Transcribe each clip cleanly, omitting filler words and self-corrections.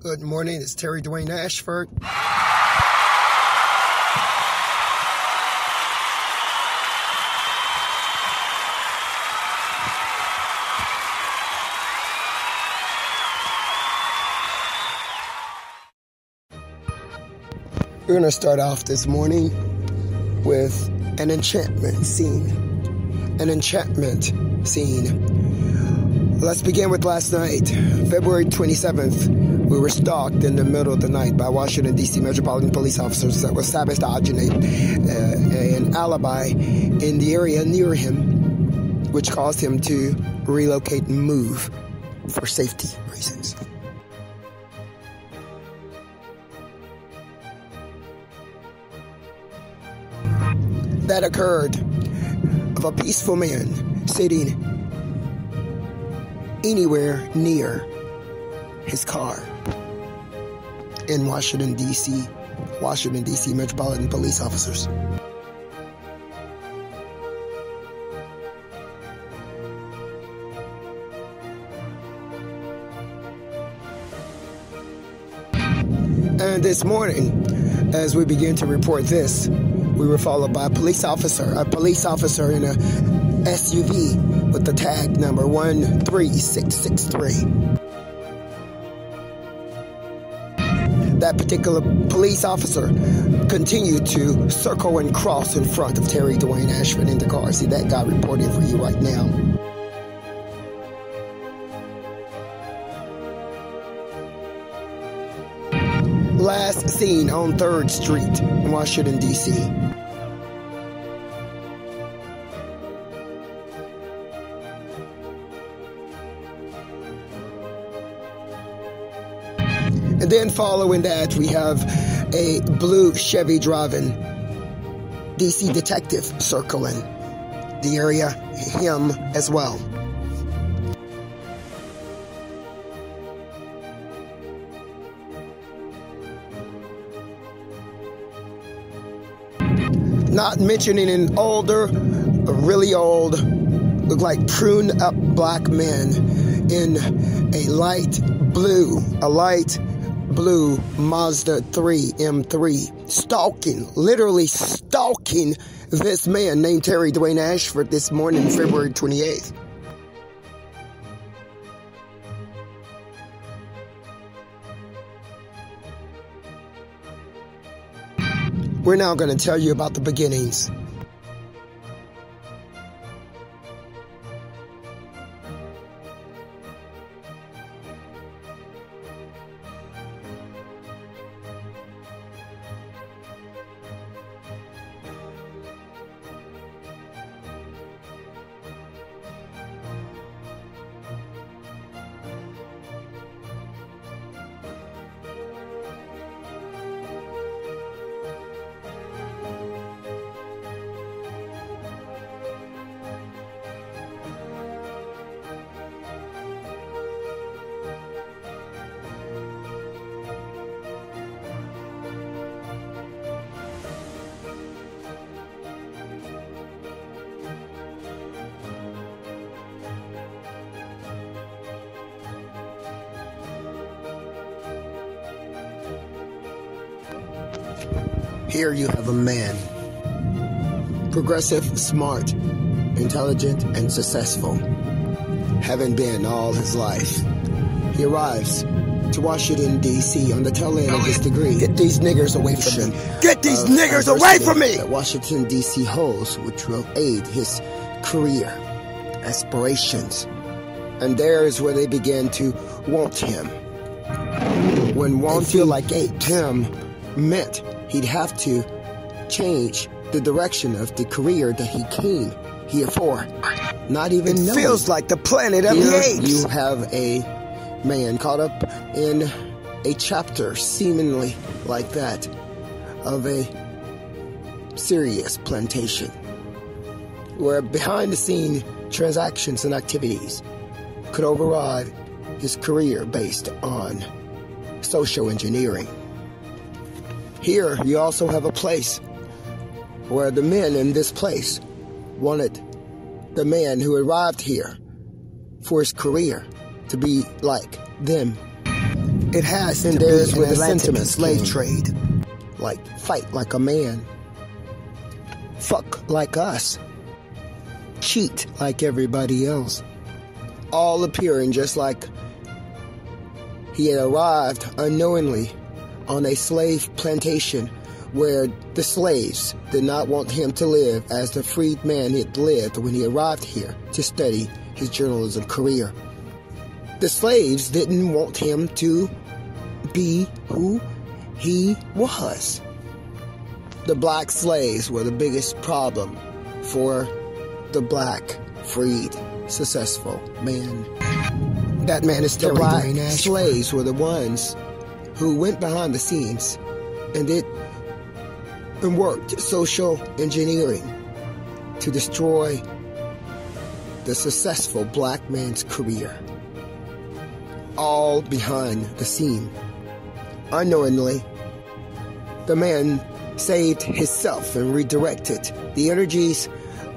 Good morning, it's Terry Dwayne Ashford. We're going to start off this morning with an enchantment scene. An enchantment scene. Let's begin with last night, February 27th. We were stalked in the middle of the night by Washington DC Metropolitan Police Officers that were sabotaging an alibi in the area near him, which caused him to relocate and move for safety reasons. That occurred of a peaceful man sitting anywhere near his car in Washington DC Metropolitan Police Officers. And this morning, as we begin to report this, we were followed by a police officer in a SUV with the tag number 13663. That particular police officer continued to circle and cross in front of Terry Dwayne Ashford in Indacarseat DatGuY reporting for you right now. Last seen on 3rd Street in Washington, D.C. And then following that, we have a blue Chevy driving DC detective circling the area, him as well. Not mentioning an older, a really old, look like pruned up black man in a light blue Mazda 3 M3, stalking, literally stalking this man named Terry Dwayne Ashford this morning, February 28th. We're now going to tell you about the beginnings. Here you have a man, progressive, smart, intelligent, and successful, having been all his life. He arrives to Washington, D.C. on the tail end of his degree. Get these niggers away from me. Get these niggers away from me! That Washington, D.C. holds, which will aid his career, aspirations. And there is where they begin to want him. When wanting like him meant he'd have to change the direction of the career that he came here for. Not even knowing. It feels like the planet of the apes. You have a man caught up in a chapter, seemingly like that, of a serious plantation, where behind-the-scene transactions and activities could override his career based on social engineering. Here, you also have a place where the men in this place wanted the man who arrived here for his career to be like them. It has to be where the sentiment slave trade. Like, fight like a man. Fuck like us. Cheat like everybody else. All appearing just like he had arrived unknowingly on a slave plantation where the slaves did not want him to live as the freed man had lived when he arrived here to study his journalism career. The slaves didn't want him to be who he was. The black slaves were the biggest problem for the black, freed, successful man. That man is Terry Dwayne Ashford. Slaves were the ones who went behind the scenes and worked social engineering to destroy the successful black man's career. All behind the scene. Unknowingly, the man saved himself and redirected the energies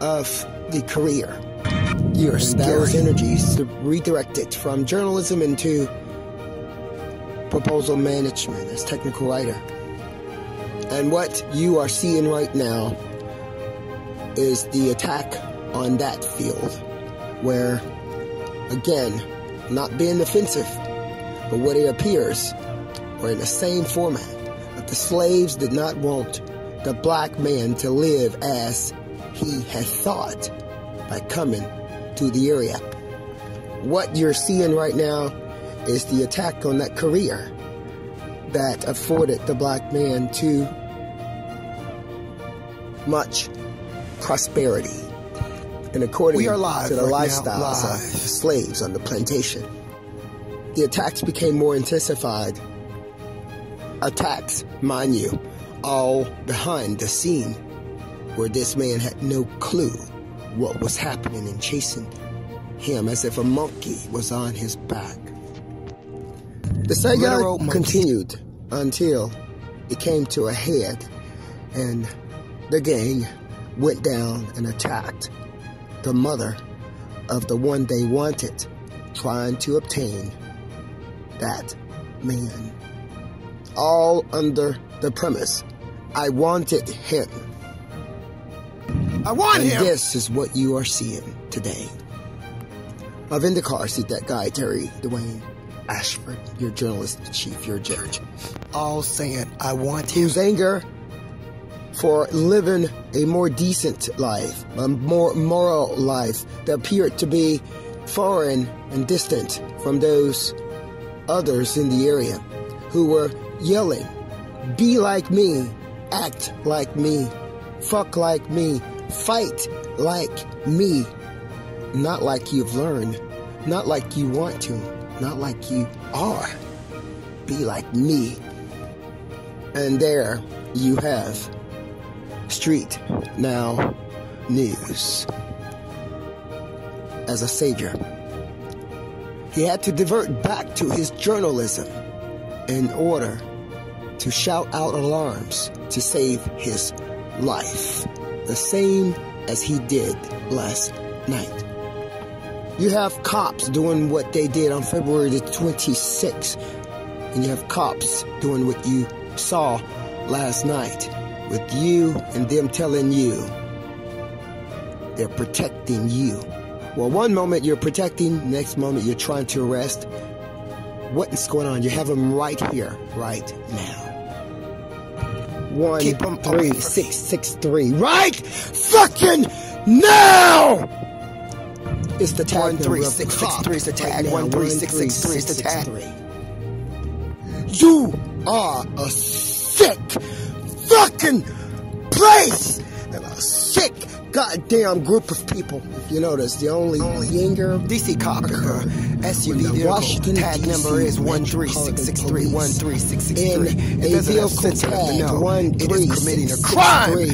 of the career. Those energies redirected from journalism into proposal management as technical writer. And what you are seeing right now is the attack on that field, where, again, not being offensive, but what it appears, or in the same format, that the slaves did not want the black man to live as he had thought by coming to the area. What you're seeing right now is the attack on that career that afforded the black man too much prosperity, and according to the lifestyles of slaves on the plantation. The attacks became more intensified. Attacks, mind you, all behind the scene, where this man had no clue what was happening and chasing him as if a monkey was on his back. The saga continued until it came to a head, and the gang went down and attacked the mother of the one they wanted, trying to obtain that man. All under the premise, I wanted him. I want him! And this is what you are seeing today. Of Indacarseat DatGuY, Terry Dwayne Ashford, your journalist chief, your judge. All saying, I want him. Whose anger for living a more decent life, a more moral life that appeared to be foreign and distant from those others in the area who were yelling, be like me, act like me, fuck like me, fight like me. Not like you've learned, not like you want to, not like you are. Be like me. And there you have StreetNOW News as a savior. He had to divert back to his journalism in order to shout out alarms to save his life, the same as he did last night. You have cops doing what they did on February the 26th, and you have cops doing what you saw last night, with you and them telling you they're protecting you. Well, one moment you're protecting, next moment you're trying to arrest. What is going on? You have them right here, right now. 13663, right fucking now! It's the tag. 13663 is the tag. 13663 is the tag. You are a sick fucking place and a sick goddamn group of people. If you notice, the only younger DC cop SUV vehicle Washington tag DC number is 13663. 13663. In a vehicle tag 13663. It is committing a crime.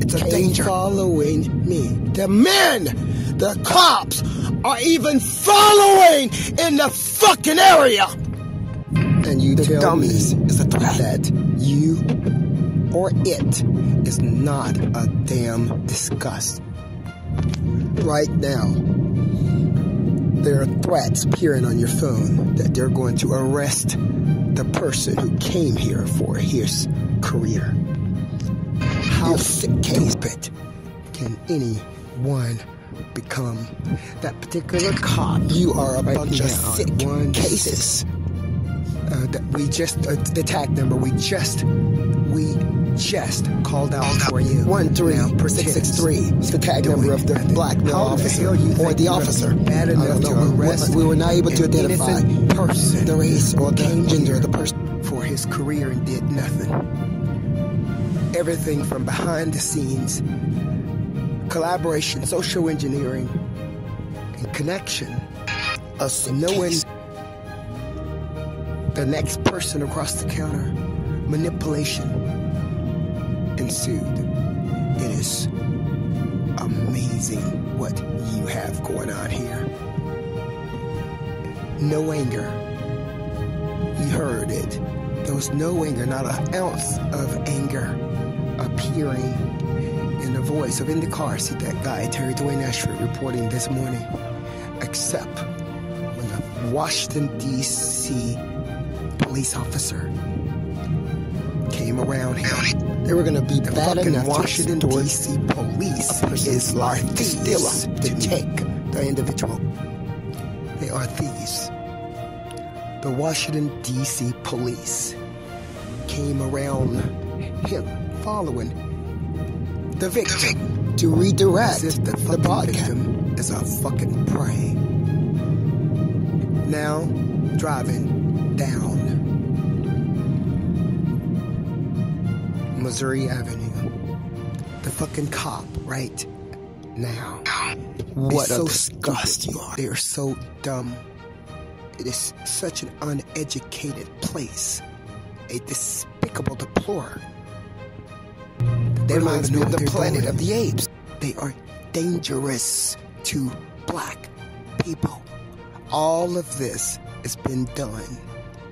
It's a danger. Following me. The men, the cops, are even following in the fucking area. And you tell me is a threat that you or it is not a damn disgust. Right now, There are threats appearing on your phone that they're going to arrest the person who came here for his career. How stupid can anyone become? That particular cop, you are a bunch of sick cases. That we just the tag number we just called out for you. 13663 is the tag number of the black male officer or the officer. Bad enough to arrest. We were not able to identify the race or the gender of the person for his career and did nothing. Everything from behind the scenes, collaboration, social engineering, and connection, us knowing the next person across the counter, manipulation ensued. It is amazing what you have going on here. No anger. You heard it. There was no anger, not an ounce of anger appearing in the voice of Indacarseat DatGuY, Terry Dwayne Ashford, reporting this morning, except when the Washington DC police officer came around here. They were going to be bad enough. Washington DC police is like thieves to take the individual. They are thieves. The Washington DC police came around him, following the victim to redirect the victim is a fucking prey. Now driving down Missouri Avenue, the fucking cop right now. What a disgust you are. They are so dumb. It is such an uneducated place, a despicable deplore. They reminds me of the Planet of the Apes. They are dangerous to black people. All of this has been done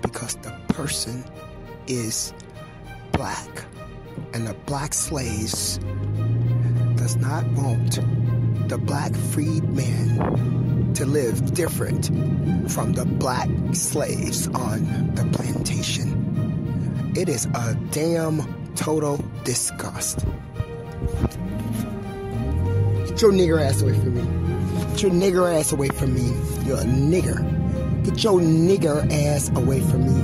because the person is black. And the black slaves does not want the black freedman to live different from the black slaves on the plantation. It is a damn total disgust. Get your nigger ass away from me. Get your nigger ass away from me. You're a nigger. Get your nigger ass away from me.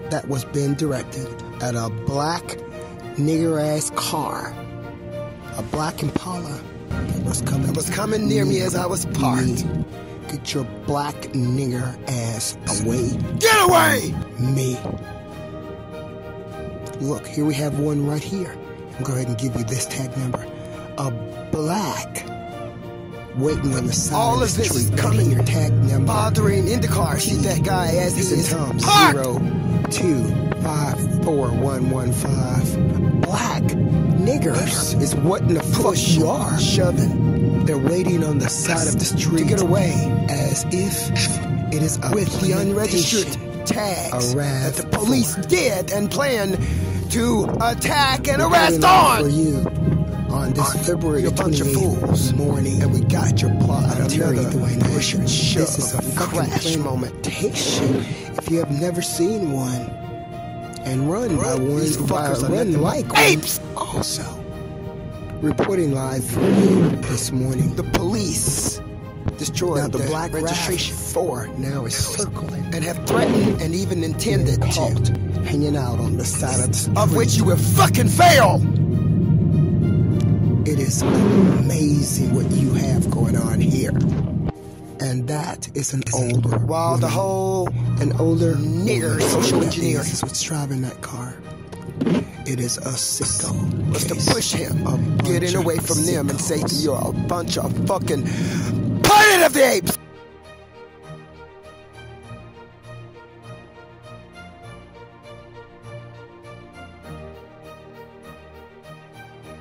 That was being directed at a black nigger-ass car, a black Impala that was coming near me as I was parked. Get your black nigger ass away. Get away! Me. Look, here we have one right here. I'll go ahead and give you this tag number. A black waiting on the side all of the street. All of this is coming your tag number. Bothering Enchantment DatGuY as he is 02541115. Black niggers is what in the fuck you are shoving. They're waiting on the side of the street to get away as if it is a with the unregistered tags that the police did and plan to attack and arrest on. For you. On this February 28th morning, and we got your plot on Terry Dwayne Ashford. This is a crash momentation. If you have never seen one, and run by one, run like apes. Also, reporting live for you this morning, the police destroyed the black registration 4 now is circling and have threatened and even intended to halt hanging out on the side of the street, of which you will fucking fail. It is amazing what you have going on here. And that is an older, while the whole, an older nigger social engineer is what's driving that car. It is a sicko. Was to push him, getting away from them and say to you, a bunch of fucking Planet of the Apes!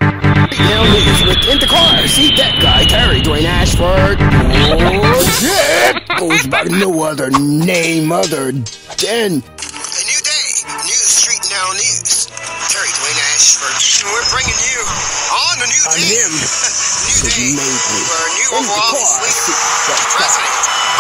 Now niggas with Endacarseat DatGuY, Terry Dwayne Ashford. Oh shit! Goes by no other name other than a new day, new StreetNOW News. Terry Dwayne Ashford, and we're bringing you on a new day. has made me. For a new overall president.